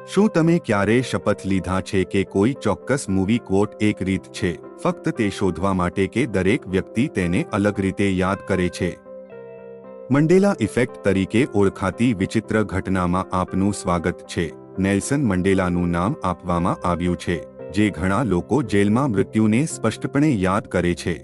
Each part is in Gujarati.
શું તમે ક્યારેય શપથ લીધા છે કે કોઈ ચોક્કસ મૂવી કોટ એક રીત છે ફક્ત તે શોધવા માટે કે દરેક વ્યક્તિ તેને અલગ રીતે યાદ કરે છે? મંડેલા ઇફેક્ટ તરીકે ઓળખાતી વિચિત્ર ઘટનામાં આપનું સ્વાગત છે. નેલ્સન મંડેલાનું નામ આપવામાં આવ્યું છે, જે ઘણા લોકો જેલમાં મૃત્યુને સ્પષ્ટપણે યાદ કરે છે.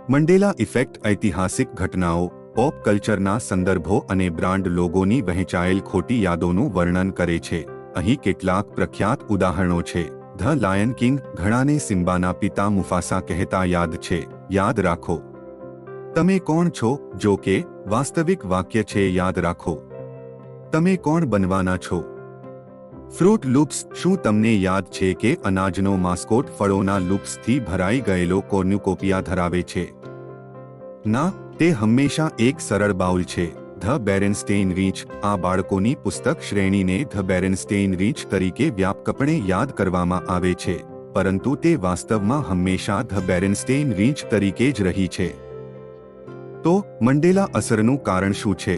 મંડેલા ઇફેક્ટ ઐતિહાસિક ઘટનાઓ, પોપ કલ્ચરના સંદર્ભો અને બ્રાન્ડ લોગોની વહેંચાયેલ ખોટી યાદોનું વર્ણન કરે છે. અહીં કેટલાક પ્રખ્યાત ઉદાહરણો છે. The lion king. ઘણાને સિમ્બાના પિતા મુફાસા કહેતા યાદ છે. યાદ રાખો તમે કોણ છો. જો કે વાસ્તવિક વાક્ય છે યાદ રાખો તમે કોણ બનવાના છો. Fruit loops. શું તમને યાદ છે કે અનાજનો માસ્કોટ ફળોના લૂપ્સથી ભરાઈ ગયેલો કોર્ન્યુકોપિયા ધરાવે છે? ના, તે હંમેશા એક સરળ બાઉલ છે. ધ બેરેનસ્ટેઇન રીંચ. આ બાળકોની પુસ્તક શ્રેણીને ધ બેરેનસ્ટેઇન રીંચ તરીકે વ્યાપકપણે યાદ કરવામાં આવે છે, પરંતુ તે વાસ્તવમાં હંમેશા ધ બેરેનસ્ટેઇન રીંચ તરીકે જ રહી છે. તો મંડેલા અસરનું કારણ શું છે?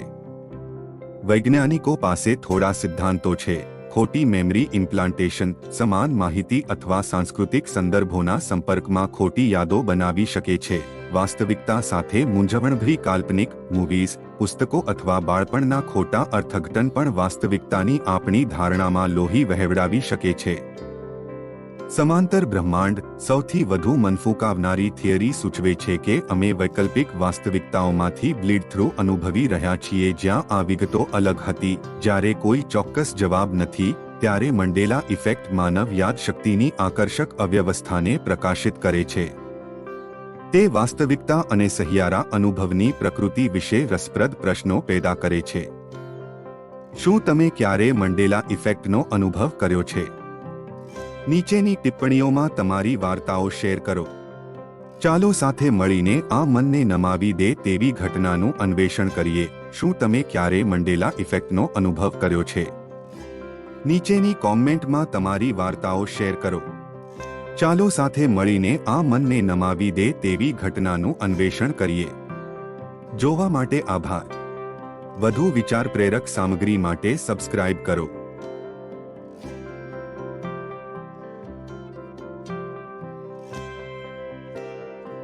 વૈજ્ઞાનિકો પાસે થોડા સિદ્ધાંતો છે. ખોટી મેમરી ઇમ્પ્લાન્ટેશન. સમાન માહિતી અથવા સાંસ્કૃતિક સંદર્ભોના સંપર્કમાં ખોટી યાદો બનાવી શકે છે. વાસ્તવિકતા સાથે મૂંઝવણભરી કાલ્પનિક મૂવીઝ, પુસ્તકો અથવા બાળપણના ખોટા અર્થઘટન પણ વાસ્તવિકતાની આપણી ધારણામાં લોહી વહેવડાવી શકે છે. સમાંતર બ્રહ્માંડ. સૌથી વધુ મન ફૂંકાવનારી થિયરી સૂચવે છે કે અમે વૈકલ્પિક વાસ્તવિકતાઓમાંથી બ્લીડ થ્રુ અનુભવી રહ્યા છીએ જ્યાં આ વિગતો અલગ હતી. જ્યારે કોઈ ચોક્કસ જવાબ નથી, ત્યારે મંડેલા ઇફેક્ટ માનવ યાદશક્તિની આકર્ષક અવ્યવસ્થાને પ્રકાશિત કરે છે. તે વાસ્તવિકતા અને સહિયારા અનુભવની પ્રકૃતિ વિશે રસપ્રદ પ્રશ્નો પેદા કરે છે. શું તમે ક્યારેય મંડેલા ઇફેક્ટનો અનુભવ કર્યો છે? નીચેની ટિપ્પણીઓમાં તમારી વાર્તાઓ શેર કરો. ચાલો સાથે મળીને આ મનને નમાવી દે તેવી ઘટનાનું અન્વેષણ કરીએ. શું તમે ક્યારેય મંડેલા ઇફેક્ટનો અનુભવ કર્યો છે? નીચેની કોમેન્ટમાં તમારી વાર્તાઓ શેર કરો. ચાલો સાથે મળીને આ મનને નમાવી દે તેવી ઘટનાનું અન્વેષણ કરીએ. જોવા માટે આભાર. વધુ વિચાર પ્રેરક સામગ્રી માટે સબસ્ક્રાઇબ કરો.